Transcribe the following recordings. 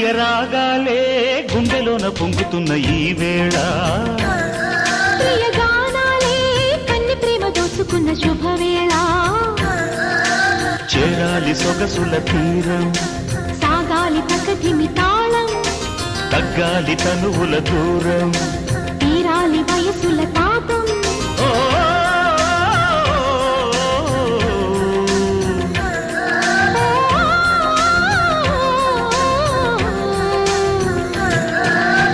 ప్రియ రాగాలే గుండెలోన పొంగుతున్న ఈ వేళ ప్రియ గానాలే కన్ని ప్రేమ దోచుకున్న శుభవేళ చేరాలి సొగసుల తీరం సాగాలి ప్రకృతిమి తాళం తగ్గాలి తనువుల దూరం తీరాలి వయసుల తాపం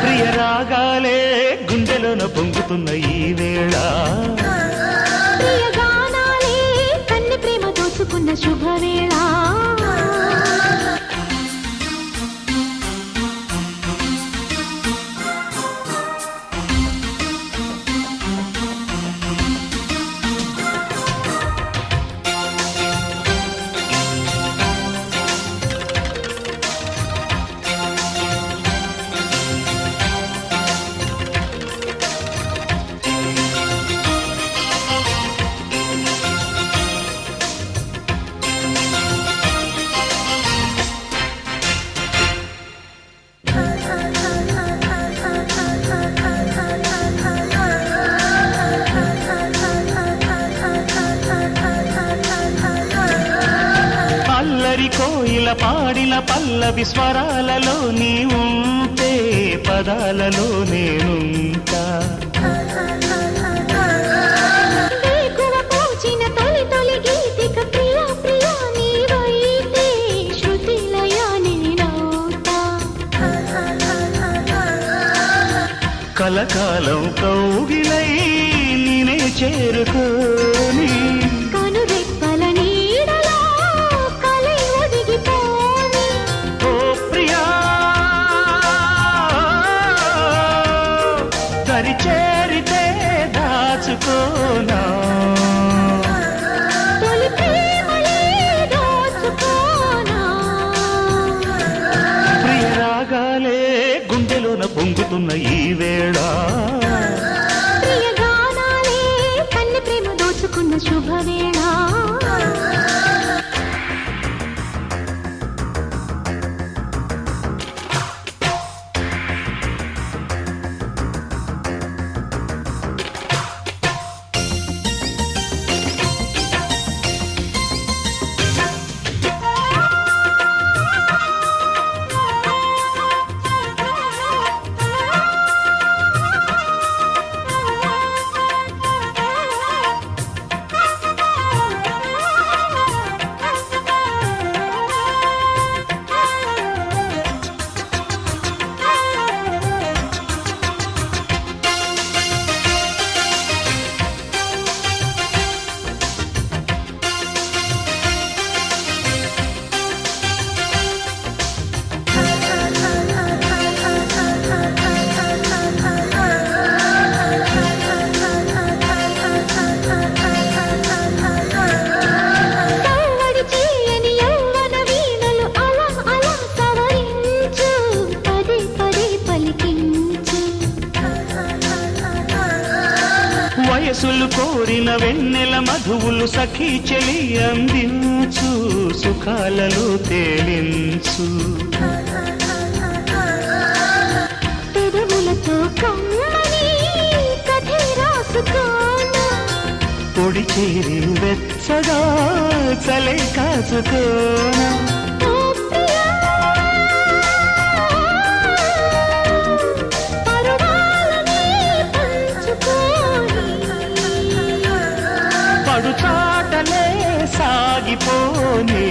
ప్రియ రాగాలే గుండెలోన పొంగుతున్న ఈ వేళ ప్రియ గానాలే కన్ని ప్రేమ దోచుకున్న శుభవేళ కోయిల పాడిన పల్లవి స్వరాలలో నీ ఉంటే పదాలలో నేనుంటా పూచిన తొలి తొలి గీతిక ప్రియ ప్రియ నీవైతే శృతిలయ నేనవుతా కలకాలం కౌగిలై నేనే చేరుకోని చేరితే దాచుకోనా తొలి ప్రేమలే దోచుకోనా ప్రియ రాగాలే గుండెలోన పొంగుతున్న ఈ వేళ ప్రియ గానాలే కన్ని ప్రేమ దోచుకున్న శుభవేళ వయసులు కోరిన వెన్నెల మధువులు సఖీ చెలి అందించు సుఖాలలో తేలించు పెదవులతో కమ్మని కథే రాసుకోనా పొడి చేరి వెచ్చగా చలే కాచుకోనా చాటలే సాగిపోని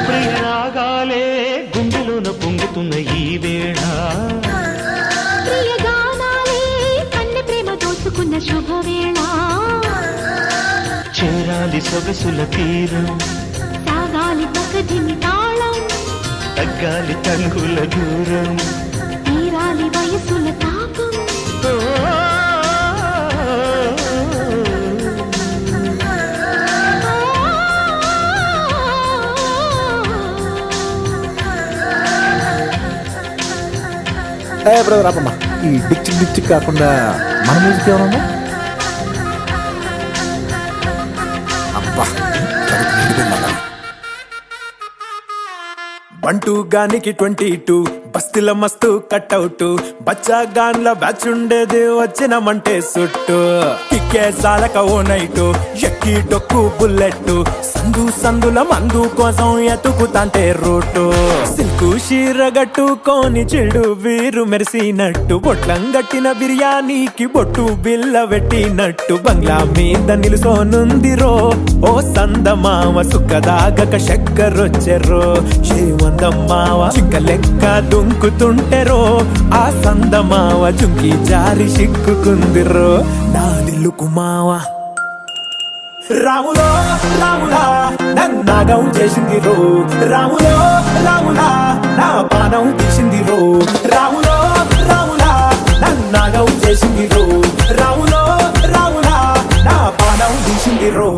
ప్రియ రాగాలే గుండెలోన పొంగుతున్న ఈ వేళ ప్రియ గానాలే కన్ని ప్రేమ దోచుకున్న శుభవేళ చేరాలి సొగసుల తీరం సాగాలి ప్రకృతిమి తాళం తగ్గాలి తనువుల దూరం తీరాలి వయసుల తాపం బ్రదర్ ఆపమ్మా ఈ డిక్చిక్ డిక్చిక్ కాకుండా మన మ్యూజిక్ ఏమన్నా అబ్బా బంటూ గానికి 22 బస్తిల మస్తు కట్అవుట్ బచ్చా గాన్ల బ్యాచ్ ఉండేది వచ్చినమంటే సుట్టు కిక్కే సాలక ఓ నైటు ఎక్కి డొక్కు బుల్లెట్ సందుల మందు కోసం ఎతుకుతాంటే రూటు సిల్కు షీరగట్టుకోని చెడు వీరు మెరిసినట్టు బొట్లం గట్టిన బిర్యానీకి బొట్టు బిల్ల పెట్టినట్టు బంగ్లా మీద నిలుసోనుందిరో ఓ సందమావ సుఖదాగక చక్కరొచ్చెరో చేవందమ్మావ చిక్క లెక్క దుంకుతుంటెరో ఆ సందమావ జుంకి జారి సిక్కుకుందిరో నా దిల్లుకు మావా రాములో రాములా నన్నాగం చేసింది రో రాములో రాములా నా పానం తీసింది రో రాములో రాములా నన్నాగం చేసింది రో రాములో రాములా నా పానం తీసింది రో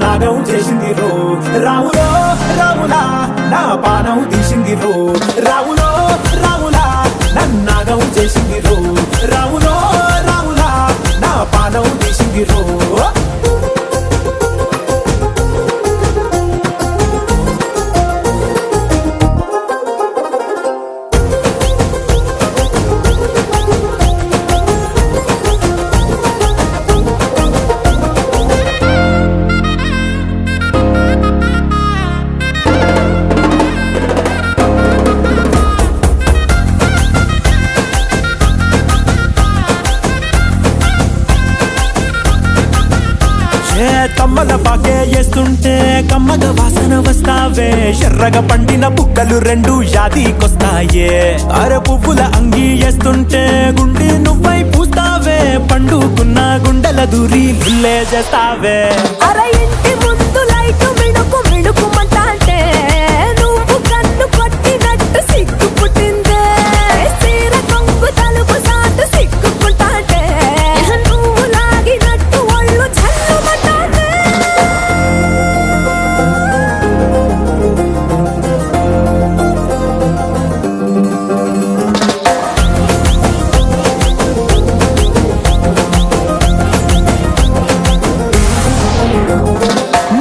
నాగం చేసింది రో రాములో రాములా నా పానం తీసింది రో రాములో రాములా నన్నాగం చేసింది రో రాములో రాములా నా పానం తీసింది రో తమ్మల పాకే వేస్తుంటే కమ్మగ వాసన వస్తావే ఎర్రగా పండిన బుక్కలు రెండు యాదికొస్తాయే అర పువ్వుల అంగి వేస్తుంటే గుండె నువ్వై పూస్తావే పండుకున్న గుండెల దూరి లుల్లే చేస్తావే అర ఇంటి ముందు లైట్ మిడుకు మిడుకుమంటే నువ్వు కన్ను కొట్టినట్టు సిగ్గు పుట్టిందే సీర కొంగు తలుపు సాటు సిగ్గుకుంటాంటే నువ్వు లాగినట్టు ఒళ్ళు చల్లుమంటాంటే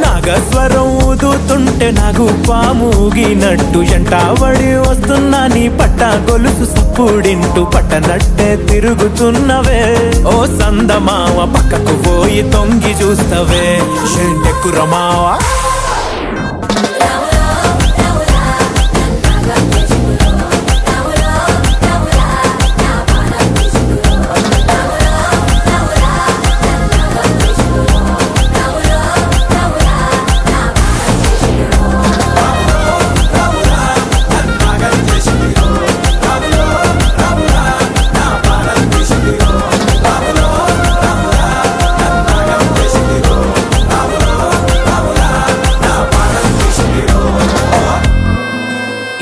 నాగస్వరం ఊదుతుంటే నాకు పాముగినట్టు ఎంటావడి వస్తున్నా నీ పట్ట గొలుసు సప్పుడింటూ పట్టనట్టే తిరుగుతున్నవే ఓ సందమావ పక్కకు పోయి తొంగి చూస్తవే షెండెక్కురమావా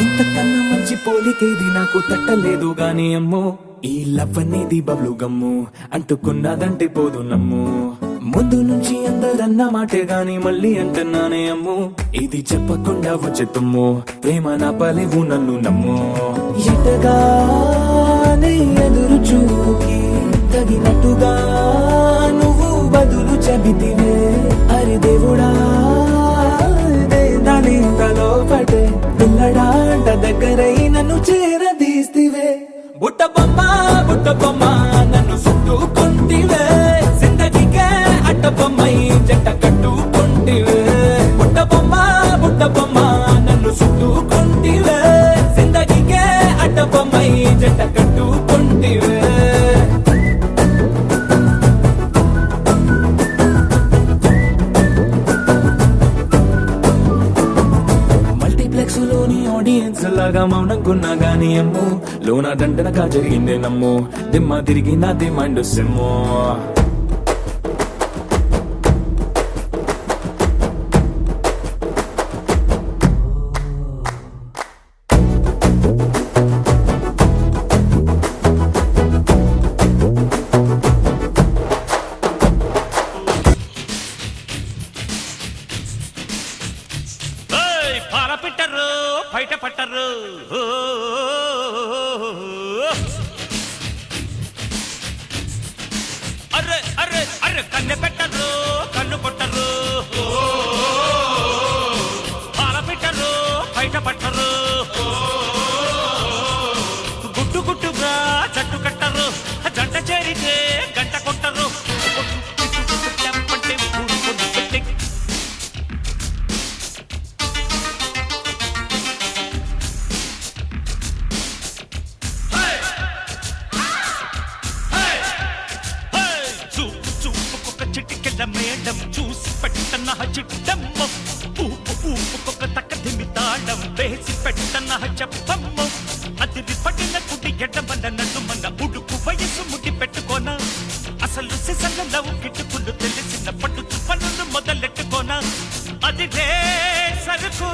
ఇంతకన్నా మంచి పోలికేది నాకు తట్టలేదు గాని అమ్మో ఈ లవ్ అనేది బబ్లు గమ్ము అంటుకున్నదంటే పోదు నమ్ము ముందు నుంచి అందరన్న మాటే గాని మళ్ళీ అంటున్నానే అమ్ము ఇది చెప్పకుండా వచ్చే తుమ్ము ప్రేమ నా పలివు నన్ను నమ్ము ఎటగానే ఎదురు చూకి తగినట్టుగా నువ్వు బదులు చెబితివే అరి దేవుడా దాని తలో పటే పిల్లడాంట దగ్గరై నన్ను చేరదీస్తివే బుట్ట బొమ్మ నన్ను చుట్టుకుంటివే జిందగీకే అట్ట బొమ్మై జంట కట్టుకుంటివే బుట్ట బొమ్మ నన్ను చుట్టుకుంటివే జిందగీకే అట్ట బొమ్మై జంట కట్టుకుంటివే ఆడియన్స్ లాగా మౌనంకున్నా గానీ అమ్ము లోన దండనగా జరిగిందే నమ్ము దిమ్మ తిరిగి నాది మైండ్ సిమ్ము అరే కన్నె పెట్టరు కన్ను కొట్టరు పాల పెట్టరు బయట పట్టరు గుట్టు గుట్టుగా జట్టు కట్టరు జంట చేరితే గంట కొట్టరు చిటికెళ్ళ మేడం చూసి పెట్టన్న చిట్టమ్మ ఊపు ఊపుకొక తక్కదిమి తాళం వేసి పెట్టన్న చెప్పమ్మ అది పడిన కుడి ఎడమన్న నడుమన్న ఉడుకు వయసు ముడి పెట్టుకోనా అసలు సిసల లవ్ కిట్టుకులు తెలిసిన పట్టు పనులు మొదలెట్టుకోనా అది రే సరుకు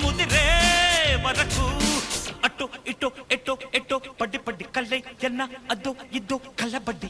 ముదిరే వరకు అటు ఇటు ఎటో ఎటో పడి పడి కళ్ళై ఎన్న అదో ఇదో కళ్ళబడ్డి